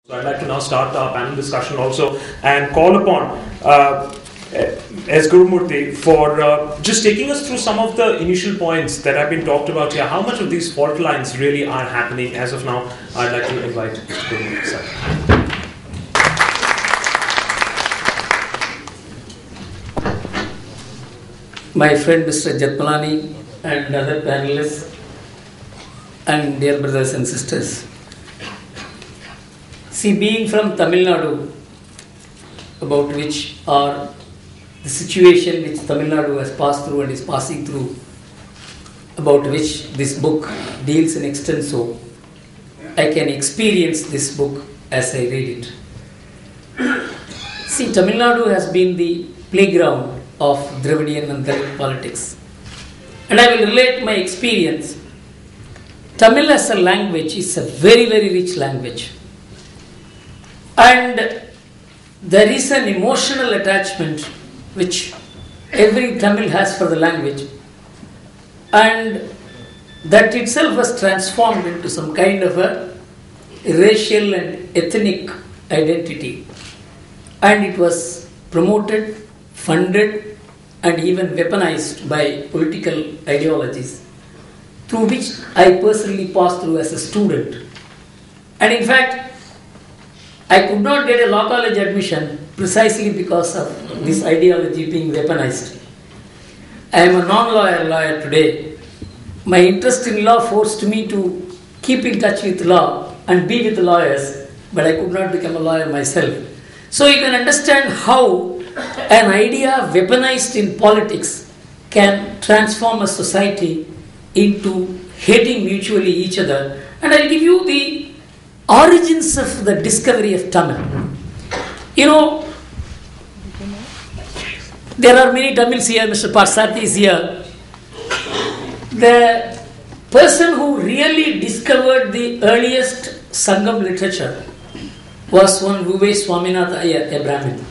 So I'd like to now start our panel discussion also and call upon as Gurumurthy for just taking us through some of the initial points that have been talked about here. How much of these fault lines really are happening as of now? I'd like to invite Mr. Gurumurthy, sir. My friend Mr. Jatmalani and other panelists and dear brothers and sisters. See, being from Tamil Nadu, about which are the situation which Tamil Nadu has passed through and is passing through, about which this book deals in extenso, I can experience this book as I read it. See, Tamil Nadu has been the playground of Dravidian and Dalit politics. And I will relate my experience. Tamil as a language is a very, very rich language. And there is an emotional attachment which every Tamil has for the language. And that itself was transformed into some kind of a racial and ethnic identity. And it was promoted, funded, and even weaponized by political ideologies, through which I personally passed through as a student. And in fact, I could not get a law college admission precisely because of this ideology being weaponized. I am a non-lawyer lawyer today. My interest in law forced me to keep in touch with law and be with lawyers, but I could not become a lawyer myself. So you can understand how an idea weaponized in politics can transform a society into hating mutually each other. And I'll give you the origins of the discovery of Tamil. You know, there are many Tamils here, Mr. Parsati is here. The person who really discovered the earliest Sangam literature was one V.V. Swaminathan Iyer, a Brahmin.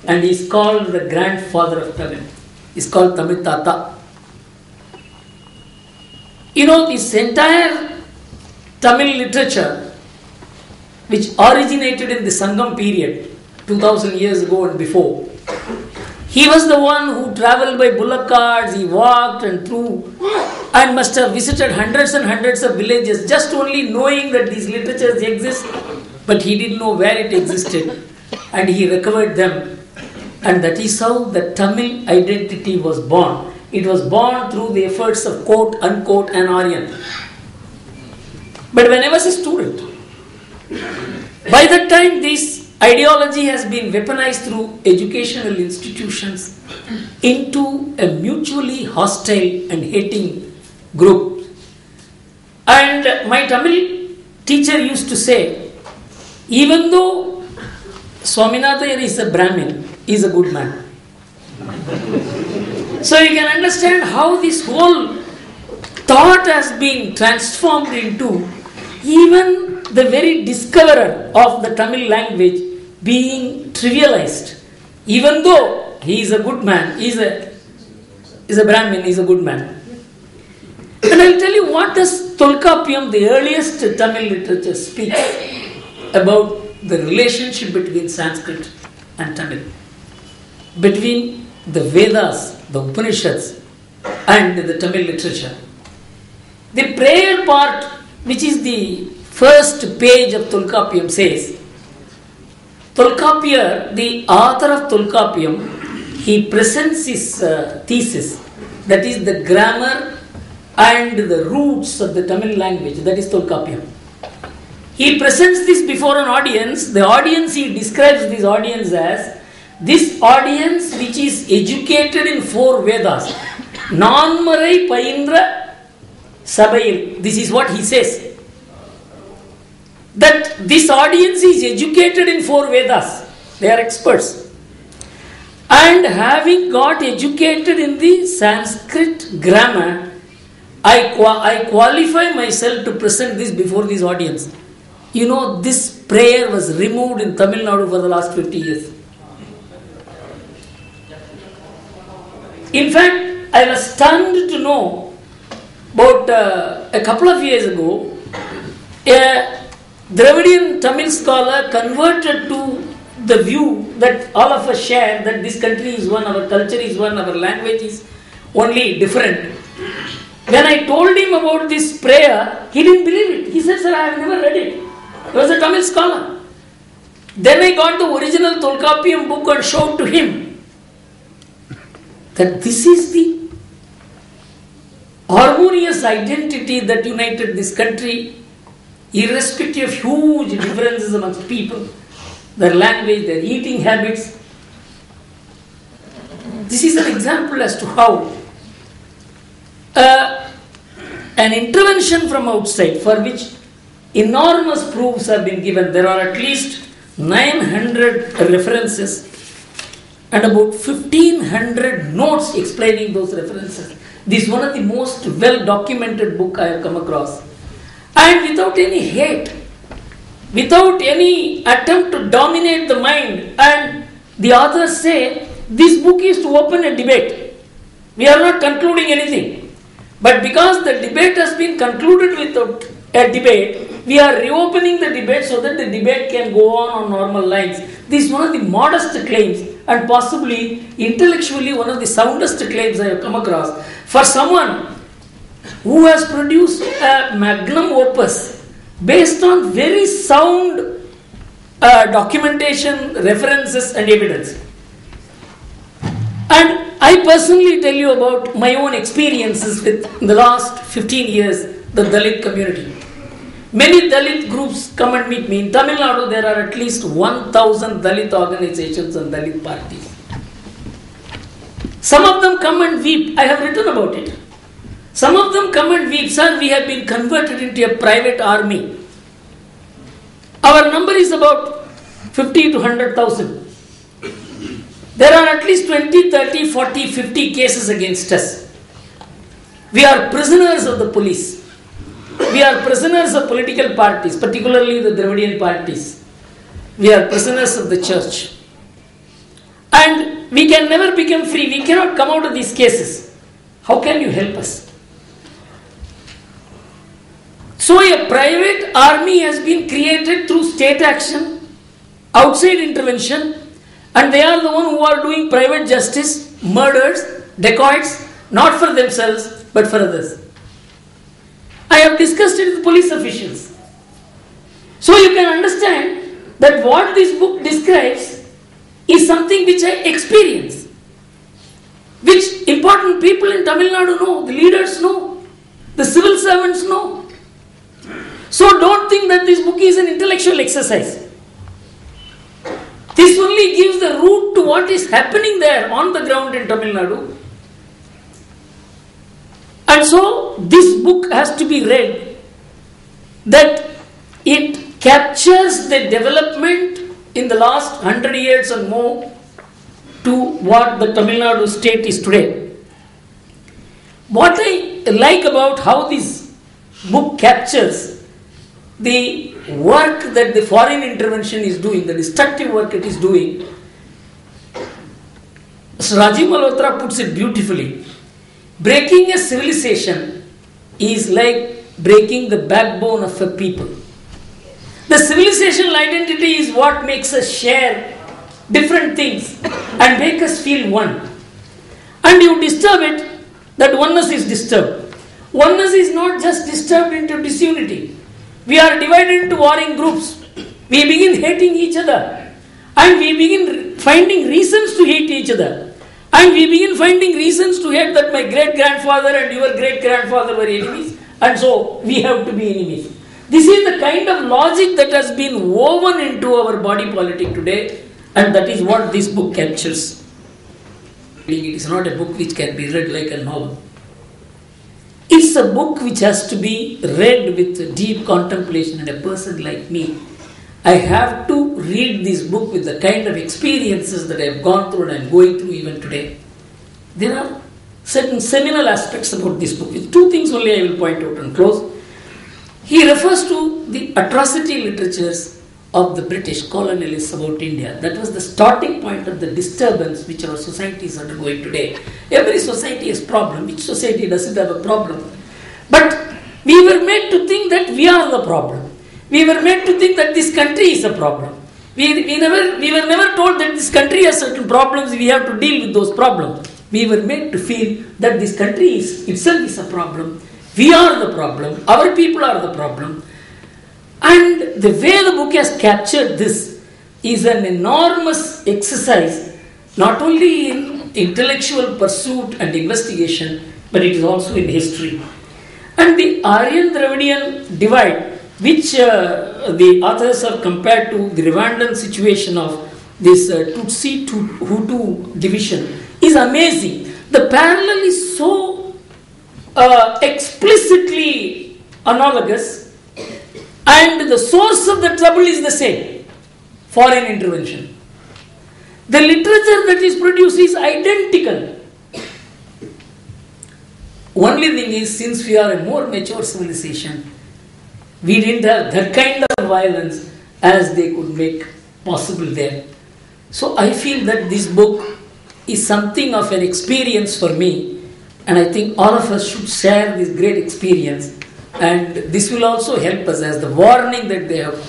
And he is called the grandfather of Tamil. He is called Tamil Tata. You know, this entire Tamil literature, which originated in the Sangam period, 2000 years ago and before, he was the one who travelled by bullock carts, he walked and through, and must have visited hundreds and hundreds of villages, just only knowing that these literatures exist, but he didn't know where it existed, and he recovered them. And that is how the Tamil identity was born. It was born through the efforts of quote, unquote, an Aryan. But when I was a student, by that time this ideology has been weaponized through educational institutions into a mutually hostile and hating group. And my Tamil teacher used to say, even though Swaminathan is a Brahmin, he is a good man. So you can understand how this whole thought has been transformed into even the very discoverer of the Tamil language being trivialized. Even though he is a good man, he is a Brahmin, he is a good man. And I will tell you what does Tolkappiyam, the earliest Tamil literature, speaks about the relationship between Sanskrit and Tamil, between the Vedas, the Upanishads, and the Tamil literature. The prayer part, which is the first page of Tolkappiyam, says, Tolkappiyar, the author of Tolkappiyam, he presents his thesis, that is the grammar and the roots of the Tamil language, that is Tolkappiyam. He presents this before an audience. The audience, he describes this audience as this audience which is educated in 4 Vedas. Nanmarai Paindra Sabayil. This is what he says. That this audience is educated in 4 Vedas. They are experts. And having got educated in the Sanskrit grammar, I qualify myself to present this before this audience. You know, this prayer was removed in Tamil Nadu for the last 50 years. In fact, I was stunned to know about a couple of years ago, a Dravidian Tamil scholar converted to the view that all of us share, that this country is one, our culture is one, our language is only different. When I told him about this prayer, he didn't believe it. He said, sir, I have never read it. He was a Tamil scholar. Then I got the original Tolkappiyam book and showed to him that this is the harmonious identity that united this country, irrespective of huge differences amongst people, their language, their eating habits. This is an example as to how an intervention from outside, for which enormous proofs have been given. There are at least 900 references and about 1500 notes explaining those references. This is one of the most well documented book I have come across. And without any hate, without any attempt to dominate the mind, and the authors say this book is to open a debate. We are not concluding anything. But because the debate has been concluded without a debate, we are reopening the debate so that the debate can go on normal lines. This is one of the modest claims and possibly intellectually one of the soundest claims I have come across. For someone who has produced a magnum opus based on very sound documentation, references and evidence. And I personally tell you about my own experiences with, in the last 15 years, the Dalit community. Many Dalit groups come and meet me. In Tamil Nadu, there are at least 1,000 Dalit organizations and Dalit parties. Some of them come and weep. I have written about it. Some of them come and weep. Sir, we have been converted into a private army. Our number is about 50 to 100,000. There are at least 20, 30, 40, 50 cases against us. We are prisoners of the police. We are prisoners of political parties, particularly the Dravidian parties. We are prisoners of the church. And we can never become free. We cannot come out of these cases. How can you help us? So a private army has been created through state action, outside intervention, and they are the one who are doing private justice, murders, dacoits, not for themselves, but for others. I have discussed it with police officials. So you can understand that what this book describes is something which I experience, which important people in Tamil Nadu know, the leaders know, the civil servants know. So don't think that this book is an intellectual exercise. This only gives the root to what is happening there on the ground in Tamil Nadu. And so this book has to be read, that it captures the development in the last 100 years and more to what the Tamil Nadu state is today. What I like about how this book captures the work that the foreign intervention is doing, the destructive work it is doing, so Rajiv Malhotra puts it beautifully. Breaking a civilization is like breaking the backbone of a people. The civilizational identity is what makes us share different things and make us feel one. And you disturb it, that oneness is disturbed. Oneness is not just disturbed into disunity. We are divided into warring groups. We begin hating each other. And we begin finding reasons to hate each other. And we begin finding reasons to hate that my great-grandfather and your great-grandfather were enemies. And so we have to be enemies. This is the kind of logic that has been woven into our body politic today. And that is what this book captures. It is not a book which can be read like a novel. It's a book which has to be read with deep contemplation, and a person like me, I have to read this book with the kind of experiences that I have gone through and I am going through even today. There are certain seminal aspects about this book. Two things only I will point out and close. He refers to the atrocity literatures of the British colonialists about India. That was the starting point of the disturbance which our society is undergoing today. Every society has a problem. Which society doesn't have a problem? But we were made to think that we are the problem. We were made to think that this country is a problem. We were never told that this country has certain problems, we have to deal with those problems. We were made to feel that this country itself is a problem. We are the problem. Our people are the problem. And the way the book has captured this is an enormous exercise, not only in intellectual pursuit and investigation, but it is also in history. And the Aryan-Dravidian divide, which the authors have compared to the Rwandan situation of this Tutsi-Hutu division, is amazing. The parallel is so explicitly analogous, and the source of the trouble is the same: foreign intervention. The literature that is produced is identical. Only thing is, since we are a more mature civilization, we didn't have that kind of violence as they could make possible there. So I feel that this book is something of an experience for me, and I think all of us should share this great experience, and this will also help us, as the warning that they have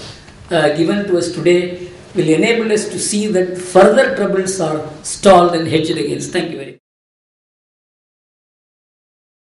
given to us today will enable us to see that further troubles are stalled and hedged against. Thank you very much.